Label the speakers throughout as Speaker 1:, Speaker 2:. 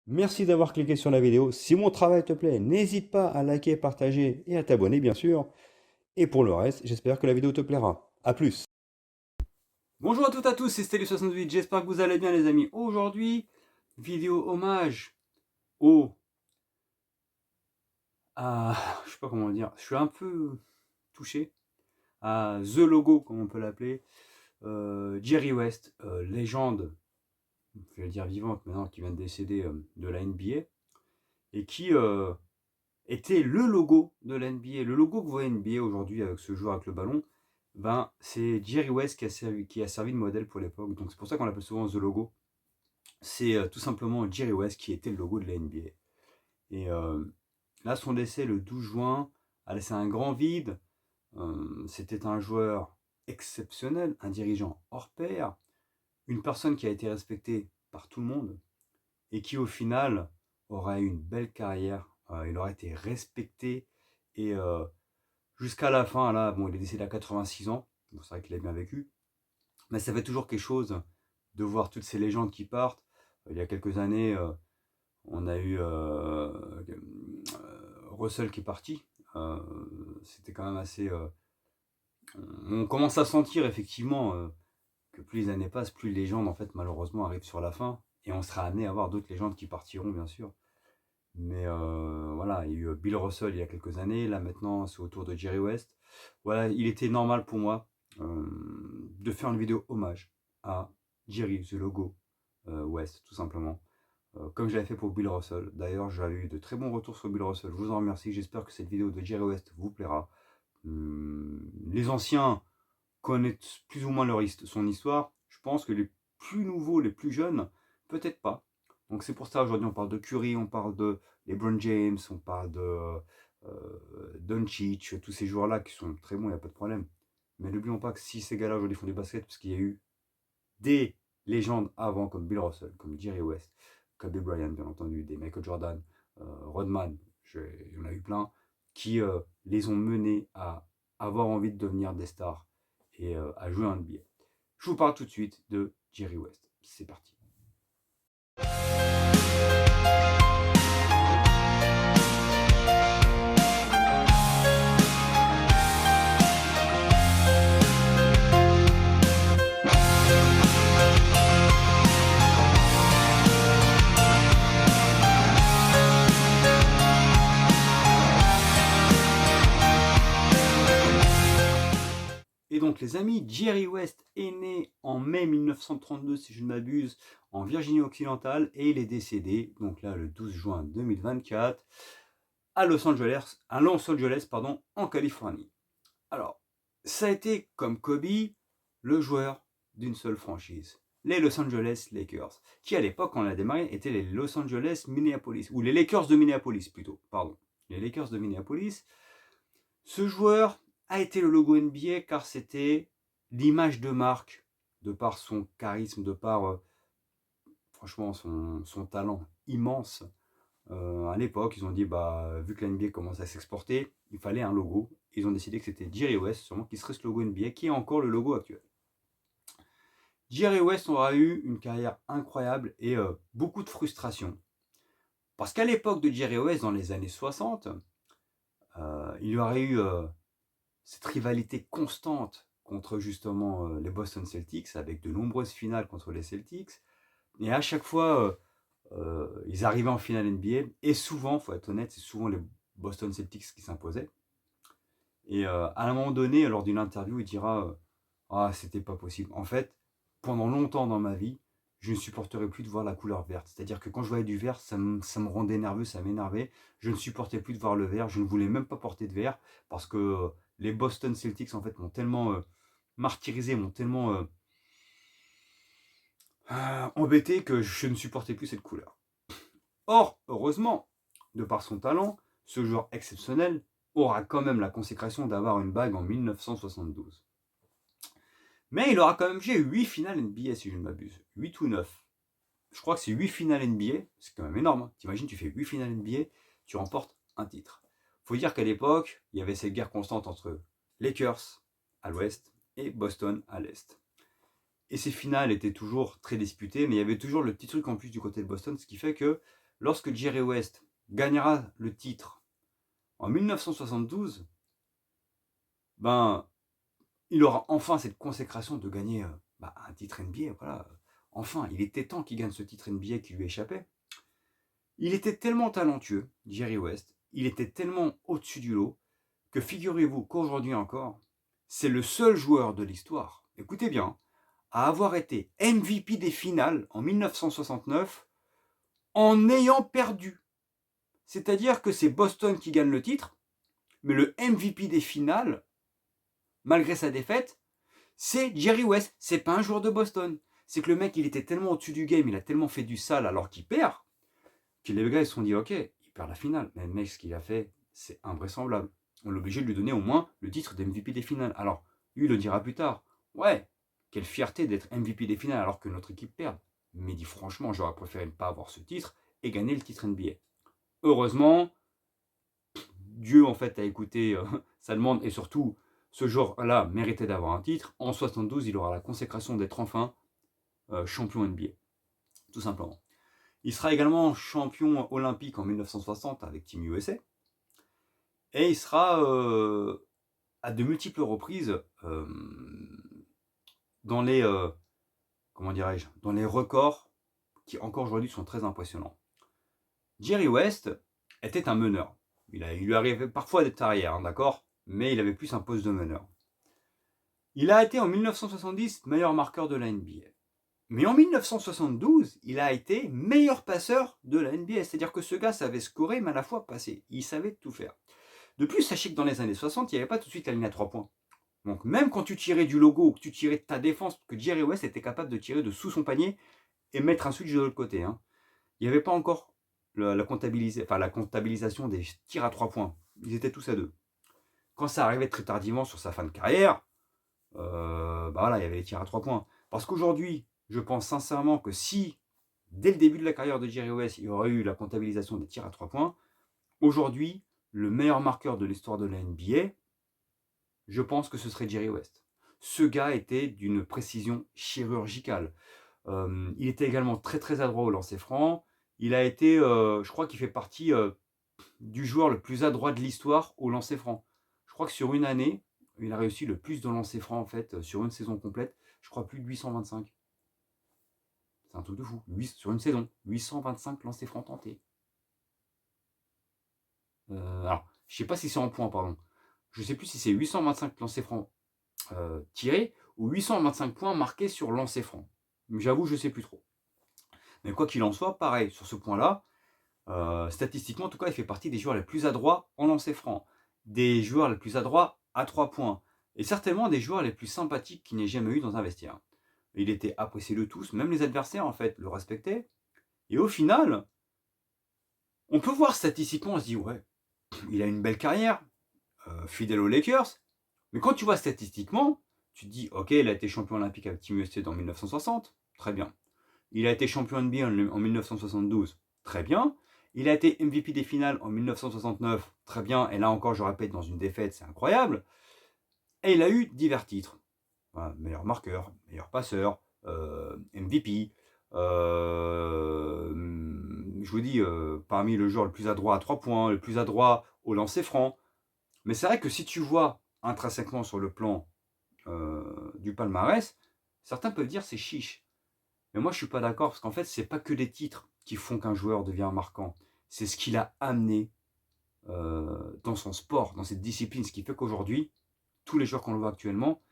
Speaker 1: Merci d'avoir cliqué sur la vidéo. Si mon travail te plaît, n'hésite pas à liker, partager et à t'abonner, bien sûr. Et pour le reste, j'espère que la vidéo te plaira. A plus. Bonjour à toutes et à tous, c'est Steli68. J'espère que vous allez bien, les amis. Aujourd'hui, vidéo hommage au... je sais pas comment le dire. Je suis un peu touché à The Logo, comme on peut l'appeler. Jerry West, légende, je vais dire vivante maintenant, qui vient de décéder de la NBA. Et qui était le logo de la NBA. Le logo que vous voyez NBA aujourd'hui avec ce joueur avec le ballon, ben, c'est Jerry West qui a servi de modèle pour l'époque. Donc c'est pour ça qu'on l'appelle souvent The Logo. C'est tout simplement Jerry West qui était le logo de la NBA. Et là, son décès le 12 juin a laissé un grand vide. C'était un joueur exceptionnel, un dirigeant hors pair, une personne qui a été respectée par tout le monde et qui au final aura eu une belle carrière. Il aura été respecté et jusqu'à la fin, là, bon, il est décédé à 86 ans, donc c'est vrai qu'il a bien vécu, mais ça fait toujours quelque chose de voir toutes ces légendes qui partent. Il y a quelques années, on a eu Russell qui est parti. Euh, C'était quand même assez... on commence à sentir effectivement que plus les années passent, plus les légendes, en fait, malheureusement, arrivent sur la fin. Et on sera amené à voir d'autres légendes qui partiront, bien sûr. Mais voilà, il y a eu Bill Russell il y a quelques années. Là, maintenant, c'est au tour de Jerry West. Voilà, il était normal pour moi de faire une vidéo hommage à Jerry, The Logo West, tout simplement. Comme je l'avais fait pour Bill Russell. D'ailleurs, j'avais eu de très bons retours sur Bill Russell. Je vous en remercie. J'espère que cette vidéo de Jerry West vous plaira. Les anciens connaissent plus ou moins son histoire. Je pense que les plus nouveaux, les plus jeunes, peut-être pas. Donc c'est pour ça aujourd'hui on parle de Curry, on parle de LeBron James, on parle de Doncic, tous ces joueurs-là qui sont très bons, il n'y a pas de problème. Mais n'oublions pas que si ces gars-là aujourd'hui font du basket, parce qu'il y a eu des légendes avant comme Bill Russell, comme Jerry West, Kobe Bryant bien entendu, des Michael Jordan, Rodman, il y en a eu plein, qui les ont menés à avoir envie de devenir des stars et à jouer en NBA. Je vous parle tout de suite de Jerry West. C'est parti. Et donc les amis, Jerry West est né en mai 1932 si je ne m'abuse en Virginie occidentale et il est décédé donc là le 12 juin 2024 à Los Angeles pardon, en Californie. Alors, ça a été comme Kobe, le joueur d'une seule franchise, les Los Angeles Lakers, qui à l'époque, quand on a démarré, étaient les Los Angeles Minneapolis, ou les Lakers de Minneapolis plutôt, pardon. Les Lakers de Minneapolis. Ce joueur a été le logo NBA car c'était l'image de marque, de par son charisme, de par franchement son talent immense. À l'époque, ils ont dit, bah, vu que la NBA commence à s'exporter, il fallait un logo. Ils ont décidé que c'était Jerry West, sûrement qui serait ce logo NBA, qui est encore le logo actuel. Jerry West aura eu une carrière incroyable et beaucoup de frustration. Parce qu'à l'époque de Jerry West, dans les années 60, il y aurait eu cette rivalité constante contre justement les Boston Celtics, avec de nombreuses finales contre les Celtics. Et à chaque fois, ils arrivaient en finale NBA, et souvent, il faut être honnête, c'est souvent les Boston Celtics qui s'imposaient. Et à un moment donné, lors d'une interview, il dira ah, c'était pas possible. En fait, pendant longtemps dans ma vie, je ne supporterais plus de voir la couleur verte. C'est-à-dire que quand je voyais du vert, ça me rendait nerveux, ça m'énervait. Je ne supportais plus de voir le vert. Je ne voulais même pas porter de vert parce que les Boston Celtics, en fait, m'ont tellement martyrisé, m'ont tellement embêté que je ne supportais plus cette couleur. Or, heureusement, de par son talent, ce joueur exceptionnel aura quand même la consécration d'avoir une bague en 1972. Mais il aura quand même joué 8 finales NBA si je ne m'abuse. 8 ou 9. Je crois que c'est 8 finales NBA, c'est quand même énorme. Hein. T'imagines, tu fais 8 finales NBA, tu remportes un titre. Faut dire qu'à l'époque, il y avait cette guerre constante entre Lakers à l'ouest et Boston à l'est. Et ces finales étaient toujours très disputées, mais il y avait toujours le petit truc en plus du côté de Boston, ce qui fait que lorsque Jerry West gagnera le titre en 1972, ben, il aura enfin cette consécration de gagner un titre NBA. Voilà. Enfin, il était temps qu'il gagne ce titre NBA qui lui échappait. Il était tellement talentueux, Jerry West, il était tellement au-dessus du lot, que figurez-vous qu'aujourd'hui encore, c'est le seul joueur de l'histoire, écoutez bien, à avoir été MVP des finales en 1969 en ayant perdu. C'est-à-dire que c'est Boston qui gagne le titre, mais le MVP des finales, malgré sa défaite, c'est Jerry West, c'est pas un joueur de Boston. C'est que le mec, il était tellement au-dessus du game, il a tellement fait du sale alors qu'il perd, que les gars ils se sont dit, ok, il perd la finale, mais le mec, ce qu'il a fait, c'est invraisemblable. On est obligé de lui donner au moins le titre d'MVP des finales. Alors, lui, il le dira plus tard. Ouais, quelle fierté d'être MVP des finales alors que notre équipe perd. Mais il dit, franchement, j'aurais préféré ne pas avoir ce titre et gagner le titre NBA. Heureusement, Dieu, en fait, a écouté sa demande et surtout, ce joueur-là méritait d'avoir un titre. En 72, il aura la consécration d'être enfin champion NBA, tout simplement. Il sera également champion olympique en 1960 avec Team USA. Et il sera à de multiples reprises dans les dans les records qui encore aujourd'hui sont très impressionnants. Jerry West était un meneur. Il lui arrivait parfois d'être arrière, d'accord, mais il avait plus un poste de meneur. Il a été en 1970 meilleur marqueur de la NBA. Mais en 1972, il a été meilleur passeur de la NBA. C'est-à-dire que ce gars savait scorer, mais à la fois passer. Il savait tout faire. De plus, sachez que dans les années 60, il n'y avait pas tout de suite la ligne à 3 points. Donc même quand tu tirais du logo ou que tu tirais de ta défense, que Jerry West était capable de tirer de sous son panier et mettre un switch de l'autre côté. Hein. Il n'y avait pas encore la comptabilisation des tirs à 3 points. Ils étaient tous à 2. Quand ça arrivait très tardivement sur sa fin de carrière, voilà, il y avait les tirs à 3 points. Parce qu'aujourd'hui, je pense sincèrement que si, dès le début de la carrière de Jerry West, il y aurait eu la comptabilisation des tirs à 3 points, aujourd'hui, le meilleur marqueur de l'histoire de la NBA, je pense que ce serait Jerry West. Ce gars était d'une précision chirurgicale. Il était également très très adroit au lancer franc. Il a été, je crois qu'il fait partie du joueur le plus adroit de l'histoire au lancer franc. Je crois que sur une année, il a réussi le plus de lancers francs en fait, sur une saison complète. Je crois plus de 825. C'est un truc de fou. Sur une saison, 825 lancers francs tentés. Alors, je ne sais pas si c'est en points, pardon. Je ne sais plus si c'est 825 lancers francs tirés ou 825 points marqués sur lancers francs. J'avoue, je ne sais plus trop. Mais quoi qu'il en soit, pareil, sur ce point-là, statistiquement, en tout cas, il fait partie des joueurs les plus adroits en lancers francs. Des joueurs les plus adroits à 3 points. Et certainement des joueurs les plus sympathiques qu'il n'ait jamais eu dans un vestiaire. Il était apprécié de tous, même les adversaires, en fait, le respectaient. Et au final, on peut voir statistiquement, on se dit, ouais, il a une belle carrière, fidèle aux Lakers. Mais quand tu vois statistiquement, tu te dis, ok, il a été champion olympique avec Team USA dans 1960, très bien. Il a été champion NBA en 1972, très bien. Il a été MVP des finales en 1969, très bien. Et là encore, je répète, dans une défaite, c'est incroyable. Et il a eu divers titres. Voilà, meilleur marqueur, meilleur passeur, MVP. Je vous dis, parmi le joueur le plus adroit à 3 points, le plus adroit au lancer franc. Mais c'est vrai que si tu vois intrinsèquement sur le plan du palmarès, certains peuvent dire c'est chiche. Mais moi je suis pas d'accord parce qu'en fait c'est pas que les titres qui font qu'un joueur devient marquant. C'est ce qu'il a amené dans son sport, dans cette discipline. Ce qui fait qu'aujourd'hui, tous les joueurs qu'on voit actuellement,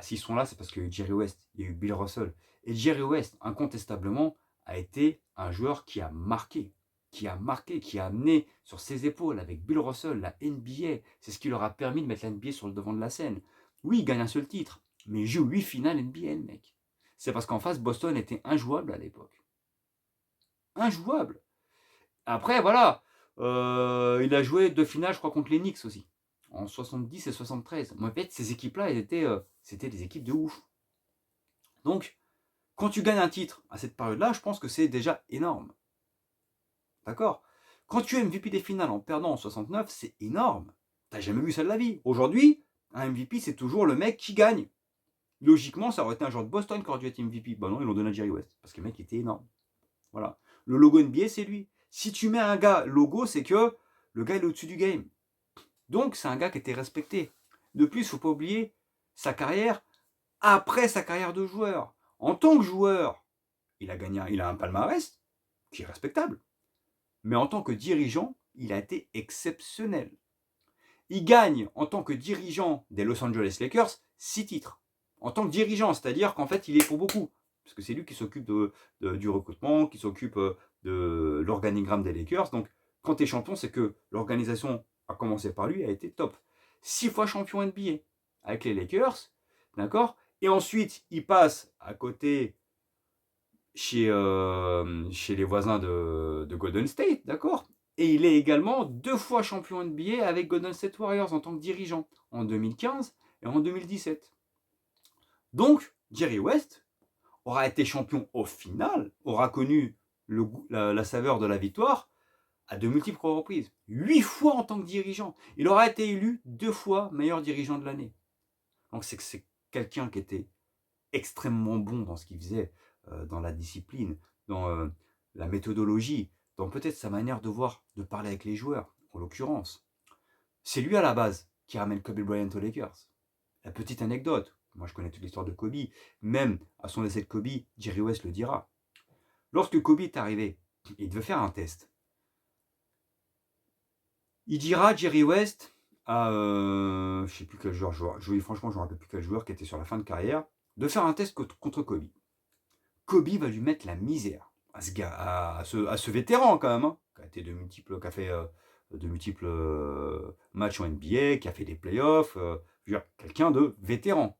Speaker 1: s'ils sont là, c'est parce qu'il y a eu Jerry West, il y a eu Bill Russell. Et Jerry West, incontestablement, a été un joueur qui a marqué, qui a amené sur ses épaules avec Bill Russell la NBA. C'est ce qui leur a permis de mettre la NBA sur le devant de la scène. Oui, il gagne un seul titre, mais il joue 8 finales NBA, le mec. C'est parce qu'en face, Boston était injouable à l'époque. Injouable. Après, voilà, il a joué 2 finales, je crois, contre les Knicks aussi, en 70 et 73. Mais en fait, ces équipes-là, c'était des équipes de ouf. Donc, quand tu gagnes un titre à cette période-là, je pense que c'est déjà énorme. D'accord? Quand tu es MVP des finales en perdant en 69, c'est énorme. T'as jamais vu ça de la vie. Aujourd'hui, un MVP, c'est toujours le mec qui gagne. Logiquement, ça aurait été un joueur de Boston qui aurait dû être MVP. Bah non, ils l'ont donné à Jerry West, parce que le mec était énorme. Voilà. Le logo NBA, c'est lui. Si tu mets un gars logo, c'est que le gars est au-dessus du game. Donc, c'est un gars qui était respecté. De plus, il ne faut pas oublier sa carrière après sa carrière de joueur. En tant que joueur, il a un palmarès qui est respectable. Mais en tant que dirigeant, il a été exceptionnel. Il gagne en tant que dirigeant des Los Angeles Lakers 6 titres. En tant que dirigeant, c'est-à-dire qu'en fait, il est pour beaucoup. Parce que c'est lui qui s'occupe du recrutement, qui s'occupe de l'organigramme des Lakers. Donc, quand tu es champion, c'est que l'organisation a commencé par lui, a été top. 6 fois champion NBA avec les Lakers, d'accord. Et ensuite, il passe à côté chez les voisins de Golden State, d'accord. Et il est également 2 fois champion NBA avec Golden State Warriors en tant que dirigeant, en 2015 et en 2017. Donc, Jerry West aura été champion au final, aura connu la saveur de la victoire à de multiples reprises. 8 fois en tant que dirigeant. Il aura été élu 2 fois meilleur dirigeant de l'année. Donc c'est quelqu'un qui était extrêmement bon dans ce qu'il faisait, dans la discipline, dans la méthodologie, dans peut-être sa manière de voir, de parler avec les joueurs, en l'occurrence. C'est lui à la base qui ramène Kobe Bryant aux Lakers. La petite anecdote, moi je connais toute l'histoire de Kobe, même à son décès de Kobe, Jerry West le dira. Lorsque Kobe est arrivé, il devait faire un test. Il dira, Jerry West, à je ne sais plus quel joueur, franchement je ne me rappelle plus quel joueur qui était sur la fin de carrière, de faire un test contre Kobe. Kobe va lui mettre la misère à ce gars, à ce vétéran quand même, hein, qui a fait de multiples matchs en NBA, qui a fait des playoffs, quelqu'un de vétéran.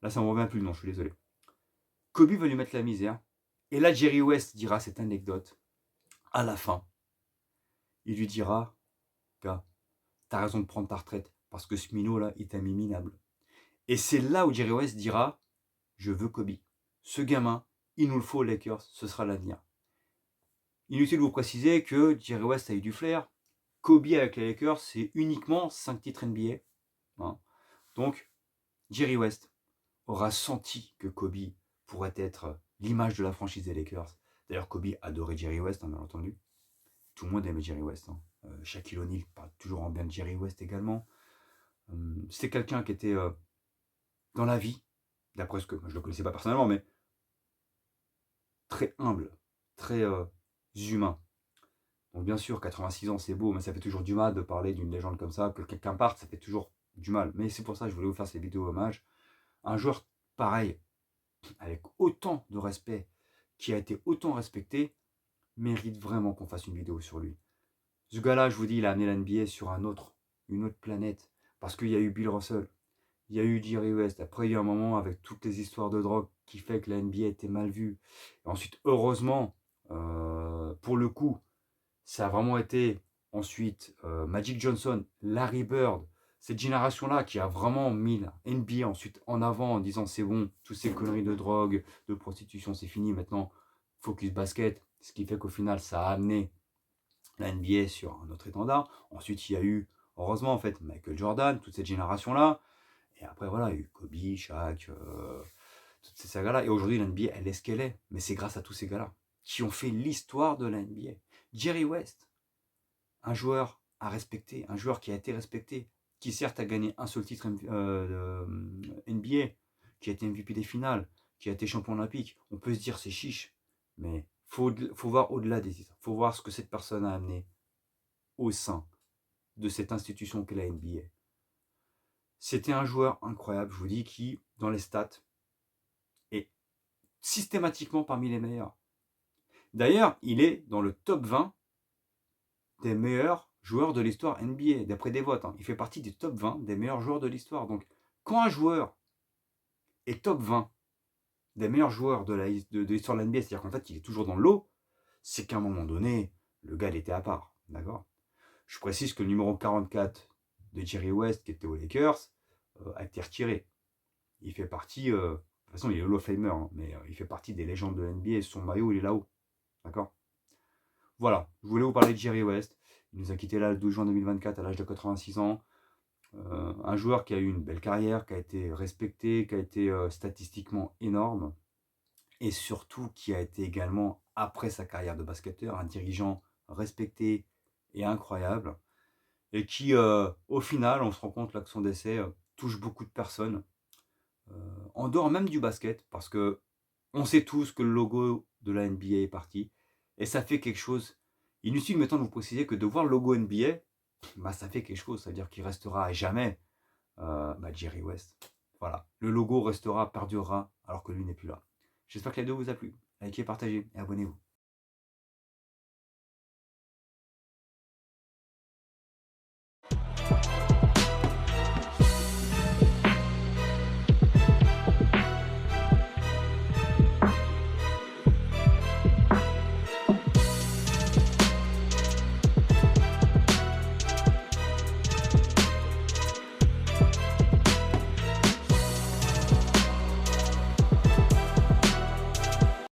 Speaker 1: Là, ça ne me revient plus le nom, je suis désolé. Kobe va lui mettre la misère. Et là, Jerry West dira cette anecdote. À la fin, il lui dira, gars, t'as raison de prendre ta retraite, parce que ce minot là, il t'a mis minable. Et c'est là où Jerry West dira, je veux Kobe. Ce gamin, il nous le faut aux Lakers, ce sera l'avenir. Inutile de vous préciser que Jerry West a eu du flair. Kobe avec les Lakers, c'est uniquement 5 titres NBA. Hein. Donc, Jerry West aura senti que Kobe pourrait être l'image de la franchise des Lakers. D'ailleurs, Kobe adorait Jerry West, hein, bien entendu. Tout le monde aimait Jerry West. Hein. Shaquille O'Neal parle toujours en bien de Jerry West également. C'était quelqu'un qui était dans la vie, d'après ce que je ne le connaissais pas personnellement, mais très humble, très humain. Donc bien sûr, 86 ans, c'est beau, mais ça fait toujours du mal de parler d'une légende comme ça. Que quelqu'un parte, ça fait toujours du mal. Mais c'est pour ça que je voulais vous faire ces vidéos hommage. Un joueur pareil, avec autant de respect, qui a été autant respecté, mérite vraiment qu'on fasse une vidéo sur lui. Ce gars-là, je vous dis, il a amené la NBA sur une autre planète. Parce qu'il y a eu Bill Russell, il y a eu Jerry West. Après, il y a eu un moment avec toutes les histoires de drogue qui fait que la NBA était mal vue. Et ensuite, heureusement, pour le coup, ça a vraiment été ensuite Magic Johnson, Larry Bird, cette génération-là qui a vraiment mis la NBA ensuite en avant en disant c'est bon, toutes ces conneries de drogue, de prostitution, c'est fini, maintenant focus basket. Ce qui fait qu'au final, ça a amené la NBA sur un autre étendard. Ensuite, il y a eu, heureusement en fait, Michael Jordan, toute cette génération-là. Et après, voilà, il y a eu Kobe, Shaq, toutes ces sagas-là. Et aujourd'hui, la NBA, elle est ce qu'elle est. Mais c'est grâce à tous ces gars-là qui ont fait l'histoire de la NBA. Jerry West, un joueur à respecter, un joueur qui a été respecté, qui certes a gagné un seul titre NBA, qui a été MVP des finales, qui a été champion olympique. On peut se dire c'est chiche, mais faut voir au-delà des titres. Faut voir ce que cette personne a amené au sein de cette institution qu'est la NBA. C'était un joueur incroyable, je vous dis, qui, dans les stats, est systématiquement parmi les meilleurs. D'ailleurs, il est dans le top 20 des meilleurs joueurs de l'histoire NBA, d'après des votes. Hein. Il fait partie des top 20 des meilleurs joueurs de l'histoire. Donc, quand un joueur est top 20 des meilleurs joueurs de l'histoire de la NBA, c'est-à-dire qu'en fait, il est toujours dans le lot, c'est qu'à un moment donné, le gars, il était à part. D'accord ? Je précise que le numéro 44 de Jerry West, qui était aux Lakers, a été retiré. Il fait partie, de toute façon, il est Hall of Famer, hein, mais il fait partie des légendes de la NBA et son maillot, il est là-haut. D'accord ? Voilà, je voulais vous parler de Jerry West. Il nous a quitté là le 12 juin 2024 à l'âge de 86 ans. Un joueur qui a eu une belle carrière, qui a été respecté, qui a été statistiquement énorme. Et surtout qui a été également, après sa carrière de basketteur, un dirigeant respecté et incroyable, et qui, au final, on se rend compte là que son décès touche beaucoup de personnes, en dehors même du basket, parce que on sait tous que le logo de la NBA est parti, et ça fait quelque chose. Inutile maintenant de vous préciser que de voir le logo NBA, bah, ça fait quelque chose, c'est-à-dire qu'il restera à jamais Jerry West. Voilà, le logo restera, perdurera, alors que lui n'est plus là. J'espère que la vidéo vous a plu. Likez, partagez et abonnez-vous.